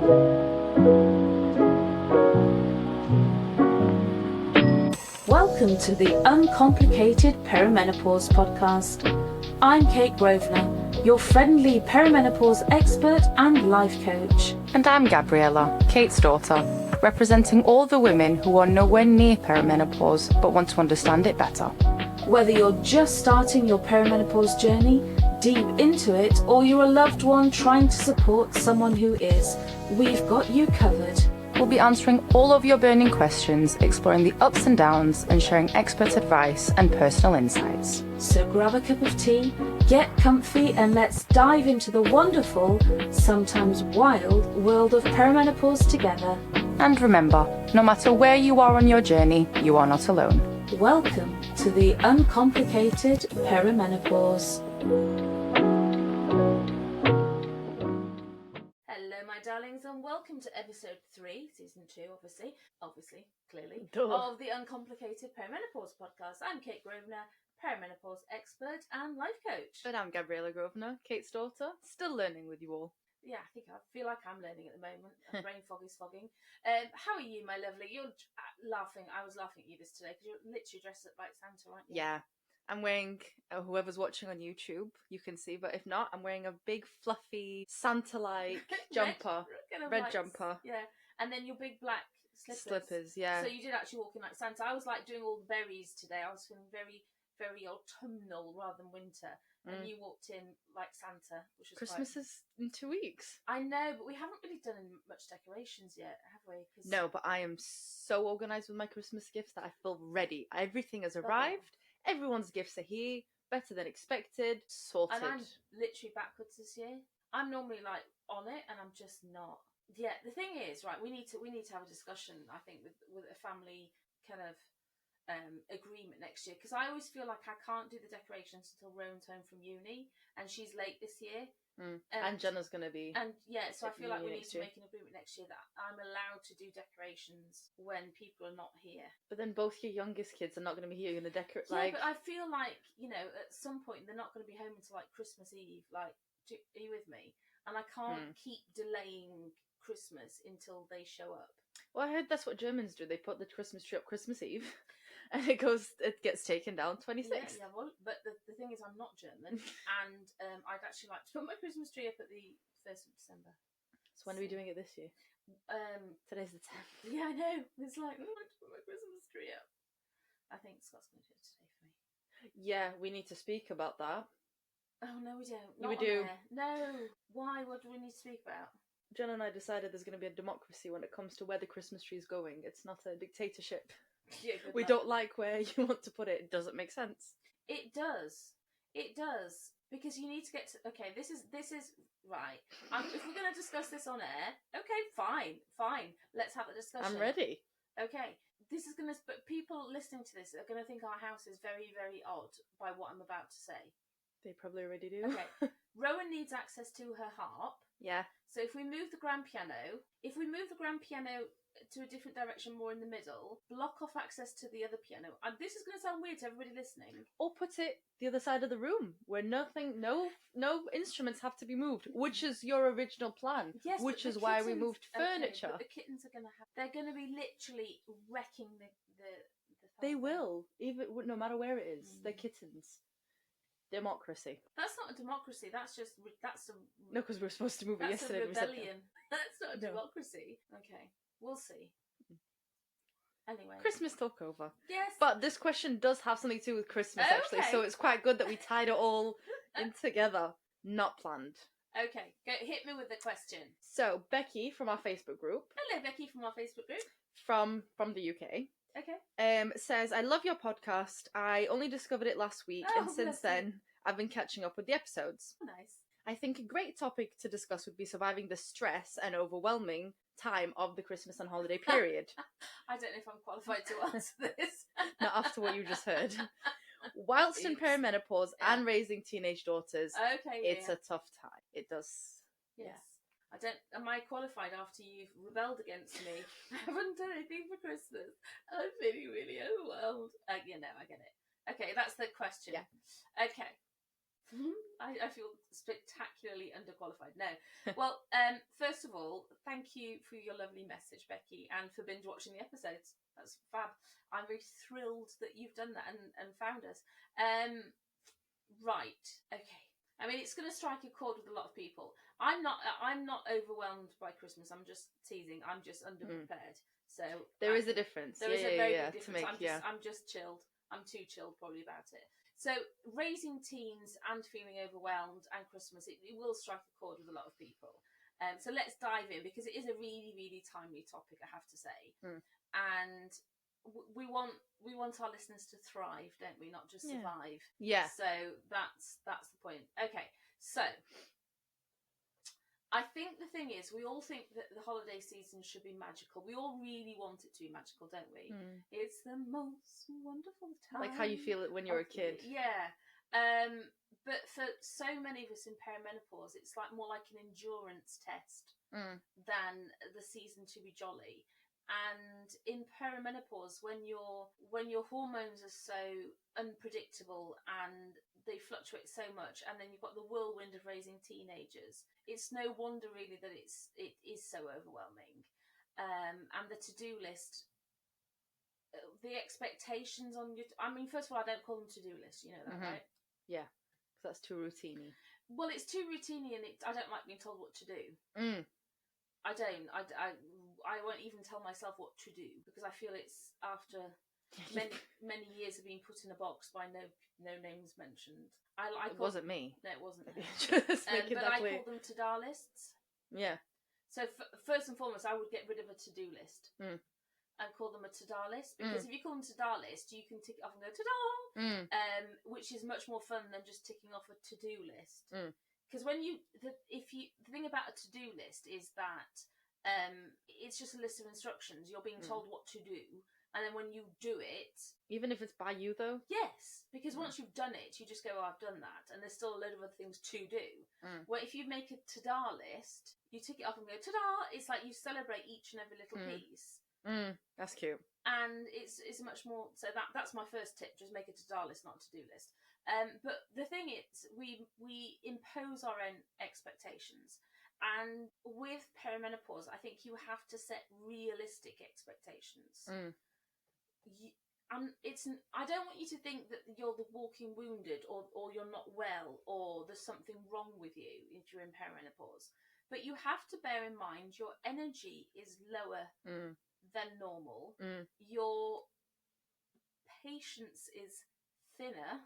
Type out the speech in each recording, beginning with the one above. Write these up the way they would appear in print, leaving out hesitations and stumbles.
Welcome to the Uncomplicated Perimenopause podcast. I'm Kate Grosvenor, your friendly perimenopause expert and life coach. And I'm Gabriella, Kate's daughter, representing all the women who are nowhere near perimenopause but want to understand it better. Whether you're just starting your perimenopause journey, deep into it, or you're a loved one trying to support someone who is, we've got you covered. We'll be answering all of your burning questions, exploring the ups and downs, and sharing expert advice and personal insights. So grab a cup of tea, get comfy, and let's dive into the wonderful, sometimes wild, world of perimenopause together. And remember, no matter where you are on your journey, you are not alone. Welcome to the Uncomplicated Perimenopause. Hello, my darlings, and welcome to episode 3, season 2, obviously, clearly, of the Uncomplicated Perimenopause podcast. I'm Kate Grosvenor, perimenopause expert and life coach. And I'm Gabriella Grosvenor, Kate's daughter, still learning with you all. Yeah, I feel like I'm learning at the moment. Brain fog is fogging. How are you, my lovely? You're laughing. I was laughing at you this today because you're literally dressed up like Santa, aren't you? Yeah. I'm wearing, whoever's watching on YouTube, you can see, but if not, I'm wearing a big fluffy Santa-like jumper, red jumper. Yeah, and then your big black Slippers, yeah. So you did actually walk in like Santa. I was like doing all the berries today. I was feeling very, very autumnal rather than winter. And you walked in like Santa, which was Christmas is in 2 weeks. I know, but we haven't really done much decorations yet, have we? No, but I am so organised with my Christmas gifts that I feel ready. Everything has arrived. Everyone's gifts are here. Better than expected. Sorted. And I'm literally backwards this year. I'm normally like on it, and I'm just not. Yeah, the thing is, right? We need to have a discussion. I think with a family kind of agreement next year, because I always feel like I can't do the decorations until Rowan's home from uni, and she's late this year. And Jenna's going to be. And yeah, so I feel like we need to make an agreement next year that I'm allowed to do decorations when people are not here. But then both your youngest kids are not going to be here. You're going to decorate. Yeah, but I feel like, at some point they're not going to be home until like Christmas Eve. Like, are you with me? And I can't keep delaying Christmas until they show up. Well, I heard that's what Germans do. They put the Christmas tree up Christmas Eve. And it gets taken down 26th. Yeah, well, but the thing is, I'm not German, and I'd actually like to put my Christmas tree up at the 1st of December. So when are we doing it this year? Today's the 10th. Yeah, I know. It's like, I want to put my Christmas tree up. I think Scott's going to do it today for me. Yeah, we need to speak about that. Oh, no, we don't. We do. No. Why? What do we need to speak about? Jen and I decided there's going to be a democracy when it comes to where the Christmas tree is going. It's not a dictatorship. Yeah, we don't like where you want to put it. It doesn't make sense. It does, because you need to get to. Okay, this is right. If we're going to discuss this on air, okay, fine. Let's have a discussion. I'm ready. Okay, this is going to. But people listening to this are going to think our house is very, very odd by what I'm about to say. They probably already do. Okay, Rowan needs access to her harp. Yeah. So if we move the grand piano to a different direction, more in the middle, block off access to the other piano. And this is going to sound weird to everybody listening. Or put it the other side of the room, where no instruments have to be moved, which is your original plan. Yes, which is why we moved furniture. But the kittens are going to they're going to be literally wrecking the They will, even no matter where it is. They're kittens. Democracy. That's not a democracy. That's no, because we were supposed to move it yesterday. That's a rebellion. That's not a democracy. Okay, we'll see. Anyway, Christmas talk over. Yes, but this question does have something to do with Christmas, actually. So it's quite good that we tied it all in together. Not planned. Okay, hit me with the question. So Becky from our Facebook group. Hello, Becky from our Facebook group. From the UK. Okay. Says, I love your podcast. I only discovered it last week, and since then, I've been catching up with the episodes. Oh, nice. I think a great topic to discuss would be surviving the stress and overwhelming time of the Christmas and holiday period. I don't know if I'm qualified to answer this. Not after what you just heard. Whilst in perimenopause and raising teenage daughters, it's a tough time. It does. Yes. Am I qualified after you've rebelled against me? I haven't done anything for Christmas. I'm feeling really overwhelmed. I get it. Okay, that's the question. Yeah. Okay. I feel spectacularly underqualified. No. Well, first of all, thank you for your lovely message, Becky, and for binge watching the episodes. That's fab. I'm very thrilled that you've done that and found us. Right. Okay. I mean, it's going to strike a chord with a lot of people. I'm not overwhelmed by Christmas. I'm just teasing. I'm just underprepared. So there is a difference. There is a very big difference. To make, I'm just chilled. I'm too chilled probably about it. So raising teens and feeling overwhelmed and Christmas, it will strike a chord with a lot of people. So let's dive in, because it is a really, really timely topic, I have to say. And we want our listeners to thrive, don't we? Not just survive. Yeah. So that's the point. Okay. So I think the thing is, we all think that the holiday season should be magical. We all really want it to be magical, don't we? It's the most wonderful time. Like how you feel it when you're a kid. Yeah. But for so many of us in perimenopause, it's like more like an endurance test than the season to be jolly. And in perimenopause, when your hormones are so unpredictable and they fluctuate so much, and then you've got the whirlwind of raising teenagers, it's no wonder really that it is so overwhelming. And the to-do list, the expectations on your... I mean, first of all, I don't call them to-do lists, you know that, right? Yeah, because that's too routine-y. Well, it's too routine-y, and I don't like being told what to do. I don't. I won't even tell myself what to do, because I feel it's after many years of being put in a box by no names mentioned. It wasn't me. No, it wasn't. Just making but that I clear. call them to-do lists. Yeah. So first and foremost, I would get rid of a to-do list and call them a to-do list, because if you call them to-do list, you can tick it off and go ta-da, which is much more fun than just ticking off a to-do list. Because the thing about a to-do list is that it's just a list of instructions. You're being told what to do, and then when you do it, even if it's by you though, yes, because once you've done it, you just go, oh, I've done that, and there's still a load of other things to do. Where if you make a to-do list, you tick it off and go ta-da. It's like you celebrate each and every little piece. That's cute. And it's much more. So that's my first tip: just make a to-do list, not a to-do list. But the thing is, we impose our own expectations. And with perimenopause, I think you have to set realistic expectations. I don't want you to think that you're the walking wounded, or you're not well, or there's something wrong with you if you're in perimenopause. But you have to bear in mind your energy is lower than normal. Your patience is thinner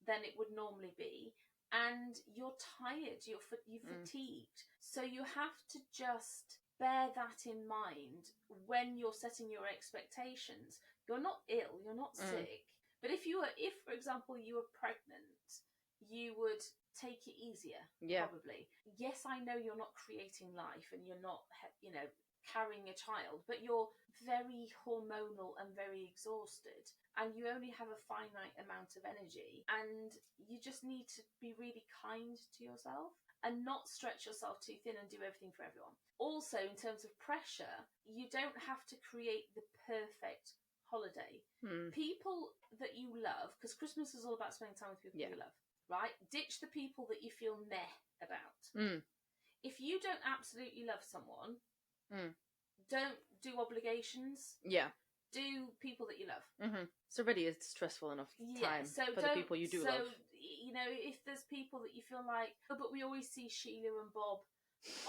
than it would normally be, and you're tired, you're fatigued. So you have to just bear that in mind when you're setting your expectations. You're not ill, you're not sick. But if for example, you were pregnant, you would take it easier, probably. Yes, I know you're not creating life and you're not, carrying a child, but you're very hormonal and very exhausted, and you only have a finite amount of energy, and you just need to be really kind to yourself and not stretch yourself too thin and do everything for everyone. Also, in terms of pressure, you don't have to create the perfect holiday. People that you love, because Christmas is all about spending time with people you love, right? Ditch the people that you feel meh about. If you don't absolutely love someone, don't do obligations. Do people that you love. It's already a stressful enough time for the people you do love. So, if there's people that you feel like, oh, but we always see Sheila and Bob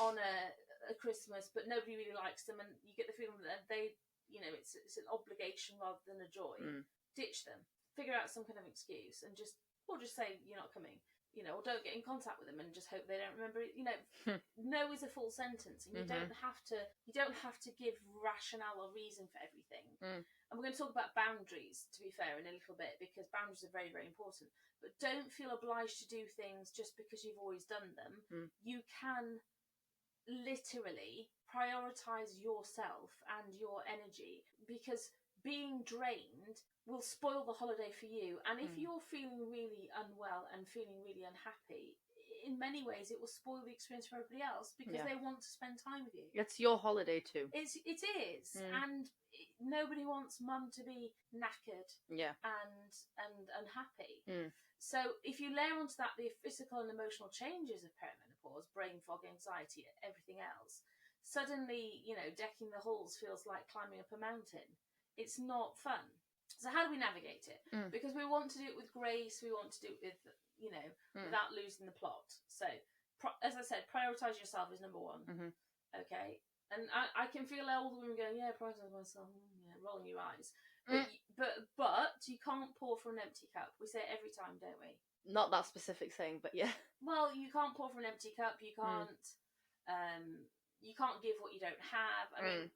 on a Christmas, but nobody really likes them, and you get the feeling that they, it's an obligation rather than a joy. Ditch them. Figure out some kind of excuse, and just say you're not coming. Or don't get in contact with them and just hope they don't remember it. No is a full sentence, and you don't have to give rationale or reason for everything. And we're going to talk about boundaries, to be fair, in a little bit, because boundaries are very, very important. But don't feel obliged to do things just because you've always done them. You can literally prioritise yourself and your energy, because being drained will spoil the holiday for you. And if you're feeling really unwell and feeling really unhappy, in many ways it will spoil the experience for everybody else because they want to spend time with you. It's your holiday too. It is, and nobody wants mum to be knackered and unhappy. So if you layer onto that the physical and emotional changes of perimenopause, brain fog, anxiety, everything else, suddenly, decking the halls feels like climbing up a mountain. It's not fun. So how do we navigate it? Because we want to do it with grace, we want to do it with, without losing the plot. So, as I said, prioritise yourself is number one. Okay? And I can feel all the women going, yeah, prioritise myself, rolling your eyes. But you can't pour from an empty cup. We say it every time, don't we? Not that specific saying, but yeah. Well, you can't pour from an empty cup. You can't. You can't give what you don't have. I mean,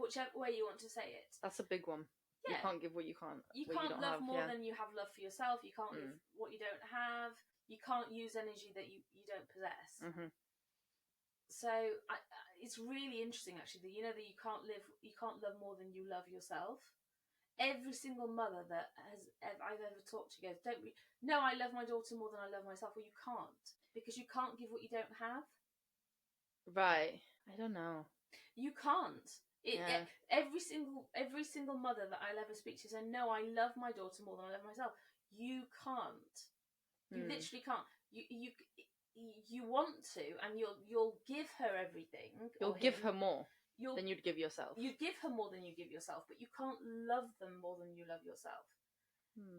whichever way you want to say it. That's a big one. Yeah. You can't give what you can't. You can't love more than you have love for yourself. You can't give what you don't have. You can't use energy that you don't possess. So it's really interesting, actually, that that you can't love more than you love yourself. Every single mother that I've ever talked to goes, no, I love my daughter more than I love myself. Well, you can't, because you can't give what you don't have. Right. I don't know. You can't. Every single mother that I'll ever speak to says, no, I love my daughter more than I love myself. You can't. You literally can't. You want to, and you'll give her everythll You'll give her more than you'd give yourself. You give her more than you give yourself, but you can't love them more than you love yourself.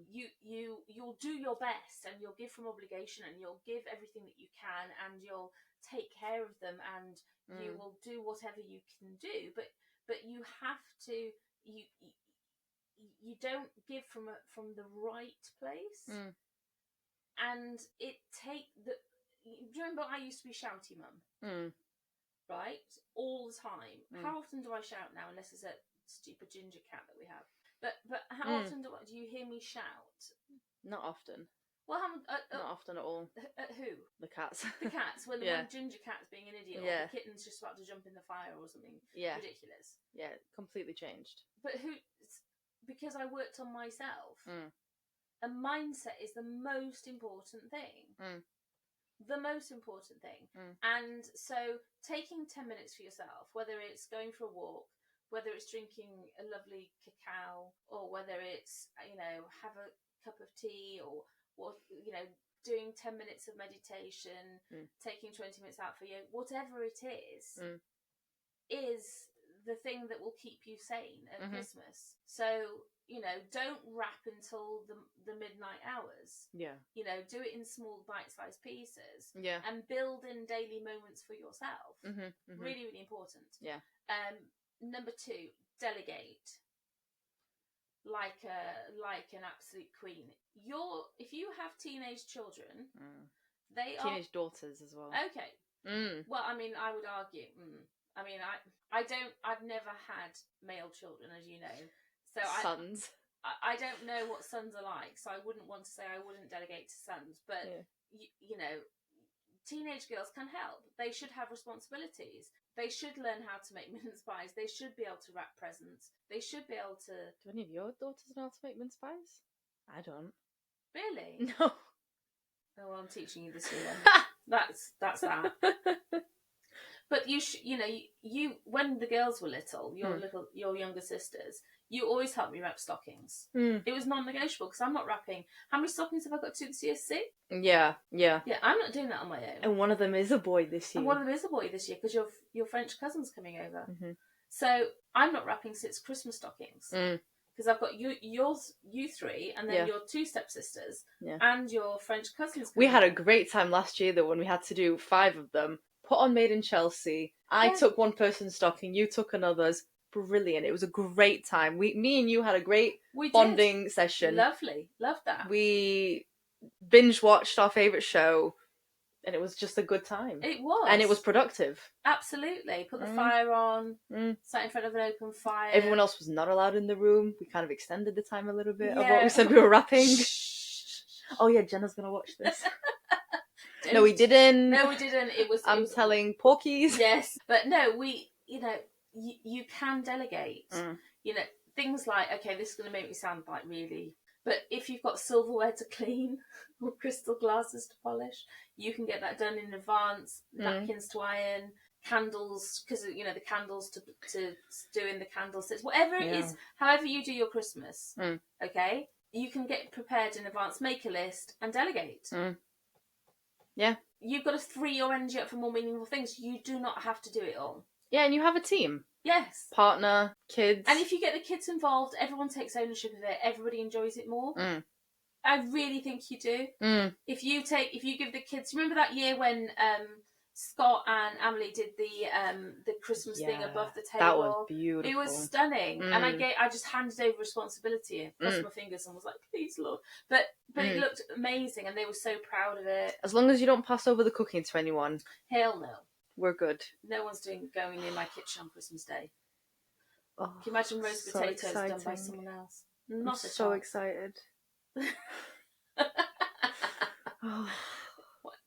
You'll do your best, and you'll give from obligation, and you'll give everything that you can, and you'll take care of them, and you will do whatever you can do. But you have to. You don't give from the right place, and it Do you remember I used to be shouty mum? Right? All the time. How often do I shout now, unless it's a stupid ginger cat that we have? But how often do you hear me shout? Not often. Well, not often at all. At who? The cats. The cats. When ginger cat's being an idiot, or the kitten's just about to jump in the fire or something ridiculous. Yeah, completely changed. But because I worked on myself. And mindset is the most important thing. The most important thing. And so taking 10 minutes for yourself, whether it's going for a walk, whether it's drinking a lovely cacao, or whether it's, have a cup of tea, or doing 10 minutes of meditation, taking 20 minutes out for yoga, whatever it is the thing that will keep you sane at Christmas. So, don't wrap until the midnight hours. Yeah. Do it in small bite-sized pieces. Yeah. And build in daily moments for yourself. Really, really important. Yeah. Number 2, delegate. Like an absolute queen. If you have teenage children, they are teenage daughters as well. Okay. Well, I mean, I would argue. I mean, I've never had male children, as you know. So sons. I don't know what sons are like, so I wouldn't want to say I wouldn't delegate to sons. But teenage girls can help. They should have responsibilities. They should learn how to make mince pies. They should be able to wrap presents. They should be able to. Do any of your daughters know how to make mince pies? I don't. Really? No. Oh, well, I'm teaching you this year. That's that. But you when the girls were little, your younger sisters, you always helped me wrap stockings. It was non-negotiable, because I'm not wrapping. How many stockings have I got to this year? 6? Yeah. I'm not doing that on my own. And one of them is a boy this year. Because your French cousin's coming over. So I'm not wrapping 6 Christmas stockings. Because I've got you 3, and then your 2 stepsisters, and your French cousins. We had a great time last year, though, when we had to do 5 of them. Put on Made in Chelsea. I took one person's stocking, you took another's. Brilliant. It was a great time. Me and you had a great bonding session. Lovely. Loved that. We binge watched our favourite show, and it was just a good time. It was. And it was productive. Absolutely. Put the fire on, sat in front of an open fire. Everyone else was not allowed in the room. We kind of extended the time a little bit of what we said we were wrapping. Oh yeah, Jenna's going to watch this. No, we didn't. It was telling Porkies. Yes. But no, you can delegate. Things like, okay, this is going to make me sound like really But if you've got silverware to clean or crystal glasses to polish, you can get that done in advance. Napkins to iron, candles, because the candles to do in the candle sets, whatever it is, however you do your Christmas. Okay, you can get prepared in advance, make a list, and delegate. Yeah, you've got to free your energy up for more meaningful things. You do not have to do it all. Yeah, and you have a team. Yes. Partner, kids. And if you get the kids involved, everyone takes ownership of it. Everybody enjoys it more. I really think you do. If you give the kids, remember that year when Scott and Emily did the Christmas thing above the table? That was beautiful. It was stunning. And I just handed over responsibility and crossed my fingers and was like, please Lord. But it looked amazing and they were so proud of it. As long as you don't pass over the cooking to anyone. Hell no. We're good. No one's going near my kitchen on Christmas Day. Oh, can you imagine roast potatoes exciting. done by someone else? I'm so excited.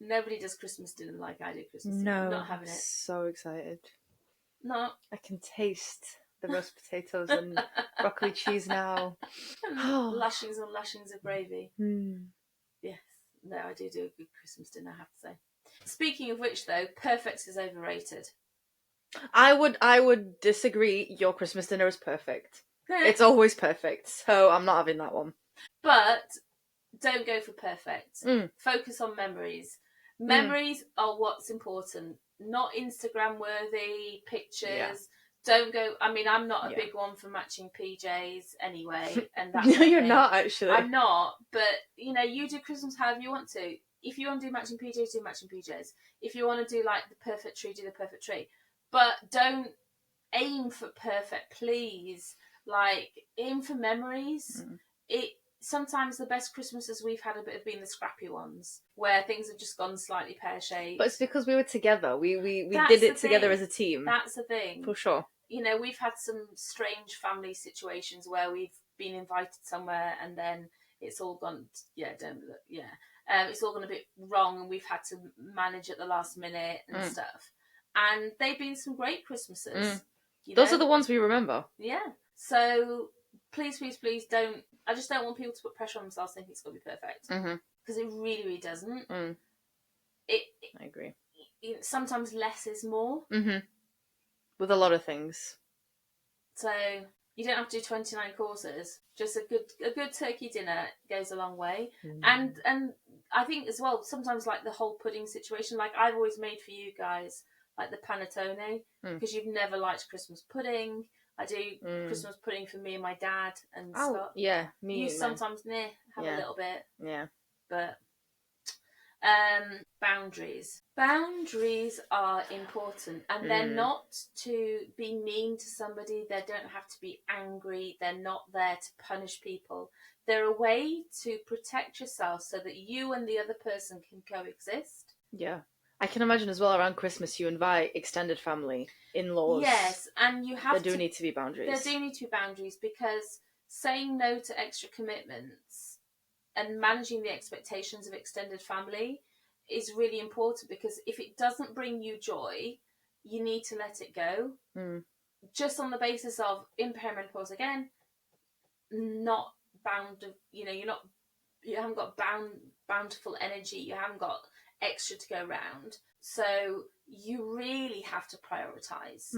Nobody does Christmas dinner like I do Christmas dinner. No, I'm not having it. So excited. No. I can taste the roast potatoes and broccoli cheese now. Lashings and lashings of gravy. Yes. No, I do a good Christmas dinner, I have to say. Speaking of which, though, perfect is overrated. I would disagree. Your Christmas dinner is perfect. It's always perfect, so I'm not having that one. But don't go for perfect. Focus on memories. Memories are what's important, not Instagram worthy pictures. Yeah. Don't go. I mean, I'm not a big one for matching PJs anyway, and that's no, you're not actually. I'm not, but you do Christmas however you want to. If you want to do matching PJs, do matching PJs. If you want to do like the perfect tree, do the perfect tree. But don't aim for perfect, please. Like, aim for memories. Sometimes the best Christmases we've had have been the scrappy ones, where things have just gone slightly pear-shaped. But it's because we were together. We did it together as a team. That's the thing. For sure. We've had some strange family situations where we've been invited somewhere and then it's all gone, it's all gone a bit wrong and we've had to manage at the last minute and stuff. And they've been some great Christmases. Those are the ones we remember. Yeah. So please don't. I just don't want people to put pressure on themselves thinking it's going to be perfect. Because it really, really doesn't. I agree. Sometimes less is more. With a lot of things. So you don't have to do 29 courses. Just a good turkey dinner goes a long way. And I think as well, sometimes like the whole pudding situation, like I've always made for you guys, like the panettone, because you've never liked Christmas pudding. I do Christmas pudding for me and my dad and Scott. Yeah, me. You sometimes have a little bit. Yeah. But boundaries. Boundaries are important, and they're not to be mean to somebody. They don't have to be angry. They're not there to punish people. They're a way to protect yourself so that you and the other person can coexist. Yeah. I can imagine as well around Christmas you invite extended family, in-laws. Yes, and you have There do need to be boundaries. There do need to be boundaries because saying no to extra commitments and managing the expectations of extended family is really important, because if it doesn't bring you joy, you need to let it go. Just on the basis of, in perimenopause again, not bound, you haven't got bountiful energy, you haven't got extra to go around, so you really have to prioritize.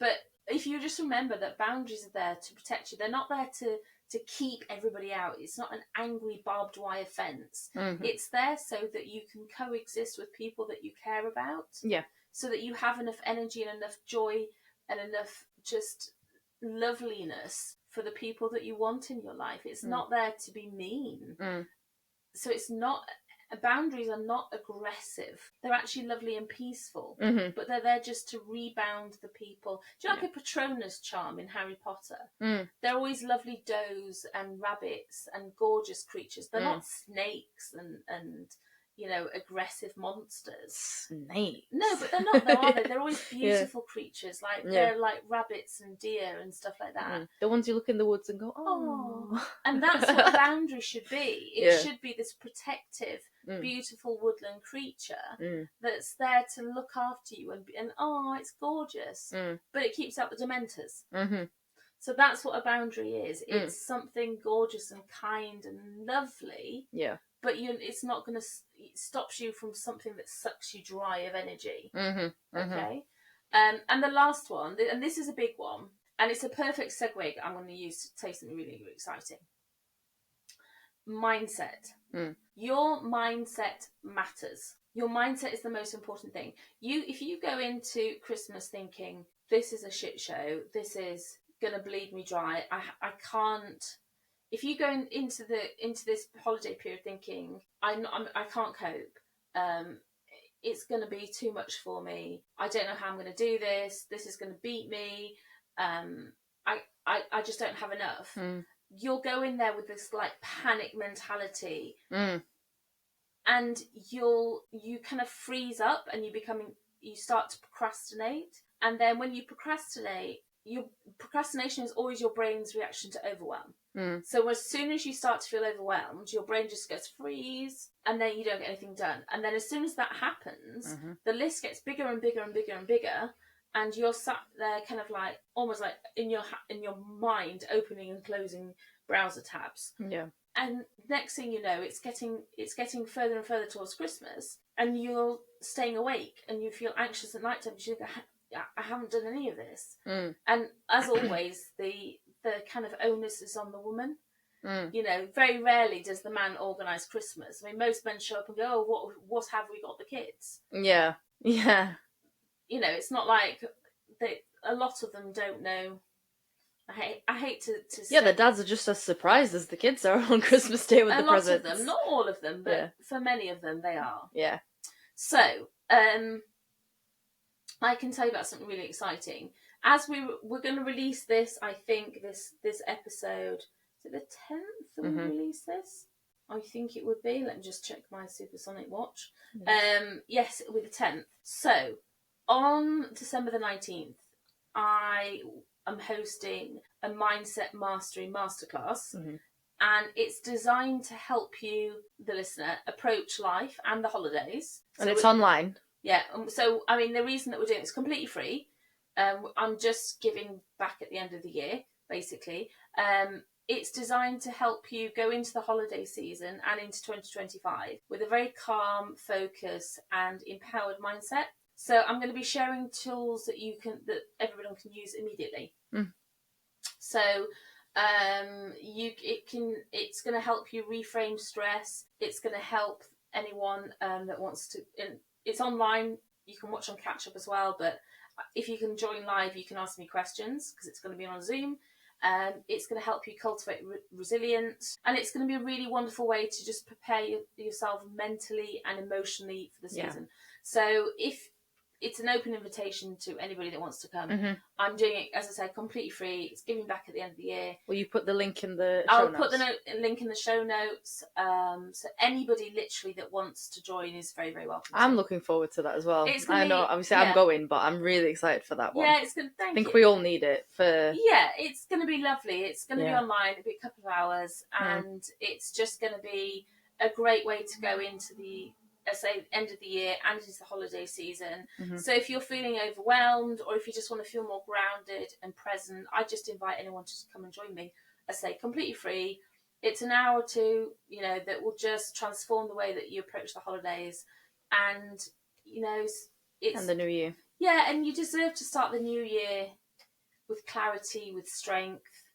But if you just remember that boundaries are there to protect you, they're not there to keep everybody out. It's not an angry barbed wire fence. It's there so that you can coexist with people that you care about. Yeah. So that you have enough energy and enough joy and enough just loveliness for the people that you want in your life. It's not there to be mean. So it's not. Boundaries are not aggressive. They're actually lovely and peaceful. But they're there just to rebound the people. Do you like a Patronus charm in Harry Potter? They're always lovely does and rabbits and gorgeous creatures. They're not snakes and aggressive monsters. Snakes? No, but they're not, though, are they? They're always beautiful creatures. They're like rabbits and deer and stuff like that. The ones you look in the woods and go, oh. And that's what a boundary should be. It should be this protective, beautiful woodland creature that's there to look after you and it's gorgeous. But it keeps out the dementors. So that's what a boundary is. It's something gorgeous and kind and lovely. Yeah. But it's not going to. It stops you from something that sucks you dry of energy. Okay. And the last one, and this is a big one, and it's a perfect segue I'm going to use to say something really, really exciting. Mindset. Your mindset matters. Your mindset is the most important thing. If you go into Christmas thinking this is a shit show, this is gonna bleed me dry, I can't. If you go into this holiday period thinking I can't cope, it's gonna be too much for me. I don't know how I'm gonna do this. This is gonna beat me. I just don't have enough. You'll go in there with this like panic mentality. And you kind of freeze up and you start to procrastinate. And then when you procrastinate, procrastination is always your brain's reaction to overwhelm. So as soon as you start to feel overwhelmed, your brain just goes freeze, and then you don't get anything done. And then as soon as that happens, the list gets bigger and bigger and bigger and bigger, and you're sat there kind of like almost like in your mind opening and closing browser tabs. Yeah. And next thing you know, it's getting further and further towards Christmas, and you're staying awake, and you feel anxious at night time because you think, I haven't done any of this. And as always, the kind of onus is on the woman. You know, very rarely does the man organise Christmas. I mean, most men show up and go, "Oh, what have we got the kids?" Yeah. You know, it's not like a lot of them don't know. I hate to say... Yeah, the dads are just as surprised as the kids are on Christmas Day with the presents. A lot of them, not all of them, but for many of them they are. Yeah. So, I can tell you about something really exciting. As we're going to release this, I think this episode, is it the 10th that we release this? I think it would be. Let me just check my supersonic watch. Yes, it will be the 10th. So, on December the 19th, I am hosting a Mindset Mastery Masterclass. And it's designed to help you, the listener, approach life and the holidays. And it's online. Yeah. So, I mean, the reason that we're doing it's completely free. I'm just giving back at the end of the year, basically. It's designed to help you go into the holiday season and into 2025 with a very calm, focus, and empowered mindset. So, I'm going to be sharing tools that everyone can use immediately. So, it's going to help you reframe stress. It's going to help anyone that wants to. It's online. You can watch on catch up as well. But if you can join live, you can ask me questions because it's going to be on Zoom. It's going to help you cultivate resilience, and it's going to be a really wonderful way to just prepare yourself mentally and emotionally for the season. So if it's an open invitation to anybody that wants to come. I'm doing it, as I said, completely free. It's giving back at the end of the year. Will you put the link in the show I'll notes? put the link in the show notes. So anybody literally that wants to join is very, very welcome. I'm looking forward to that as well. I know, obviously I'm going, but I'm really excited for that one. Yeah, it's good. I think we all need it for... Yeah, it's going to be lovely. It's going to be online. It'll be a couple of hours, and it's just going to be a great way to go into the end of the year and into the holiday season. So if you're feeling overwhelmed, or if you just want to feel more grounded and present, I just invite anyone to come and join me. I say completely free. It's an hour or two, that will just transform the way that you approach the holidays, and it's and the new year. Yeah, and you deserve to start the new year with clarity, with strength.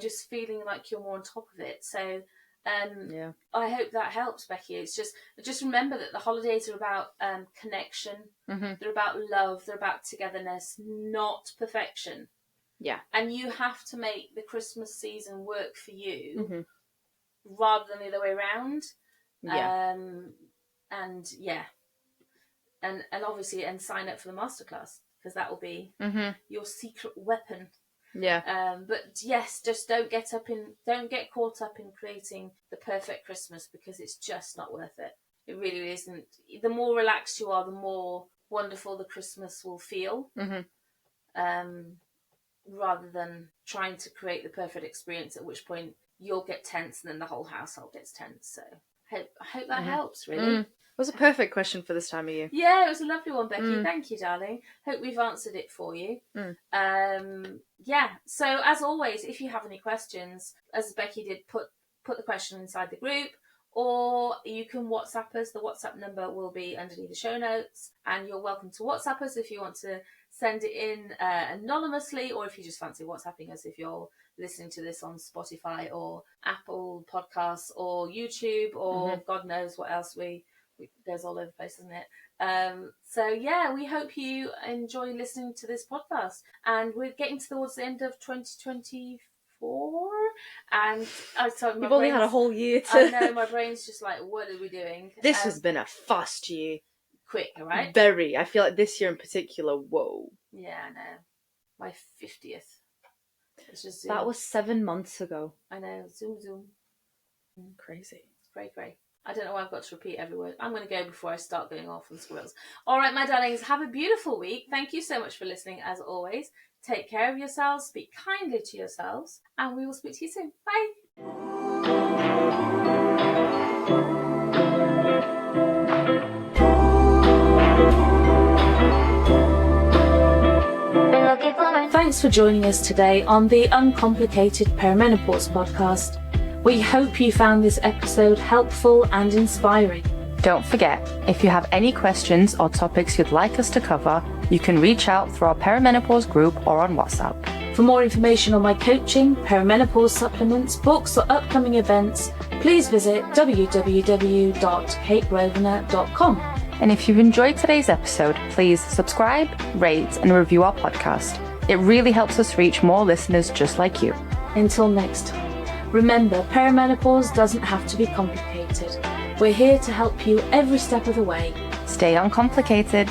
Just feeling like you're more on top of it. So. I hope that helps, Becky. It's just remember that the holidays are about connection. They're about love. They're about togetherness, not perfection. Yeah. And you have to make the Christmas season work for you rather than the other way around. Yeah. And obviously, sign up for the masterclass, because that will be your secret weapon. Yeah. But yes, just don't get caught up in creating the perfect Christmas, because it's just not worth it. It really isn't. The more relaxed you are, the more wonderful the Christmas will feel. Rather than trying to create the perfect experience, at which point you'll get tense and then the whole household gets tense. So I hope that helps, really. was a perfect question for this time of year. Yeah, it was a lovely one, Becky. Thank you, darling. Hope we've answered it for you. Yeah, so as always, if you have any questions, as Becky did, put the question inside the group, or you can WhatsApp us. The WhatsApp number will be underneath the show notes, and you're welcome to WhatsApp us if you want to send it in anonymously, or if you just fancy WhatsApping us if you're listening to this on Spotify or Apple Podcasts or YouTube or God knows what else it goes all over the place, doesn't it? So yeah, we hope you enjoy listening to this podcast, and we're getting towards the end of 2024, and You've only had a whole year to... I know, my brain's just like, what are we doing? This has been a fast year. Quick, right? Very. I feel like this year in particular, whoa. Yeah, I know. My 50th. It's just That was 7 months ago. I know. Zoom. Crazy. Great. I don't know why I've got to repeat every word. I'm going to go before I start going off on squirrels. All right, my darlings, have a beautiful week. Thank you so much for listening, as always. Take care of yourselves, speak kindly to yourselves, and we will speak to you soon. Bye. Thanks for joining us today on the Uncomplicated Perimenopause podcast. We hope you found this episode helpful and inspiring. Don't forget, if you have any questions or topics you'd like us to cover, you can reach out through our Perimenopause group or on WhatsApp. For more information on my coaching, perimenopause supplements, books or upcoming events, please visit www.kategrosvenor.com. And if you've enjoyed today's episode, please subscribe, rate and review our podcast. It really helps us reach more listeners just like you. Until next time, remember, perimenopause doesn't have to be complicated. We're here to help you every step of the way. Stay uncomplicated.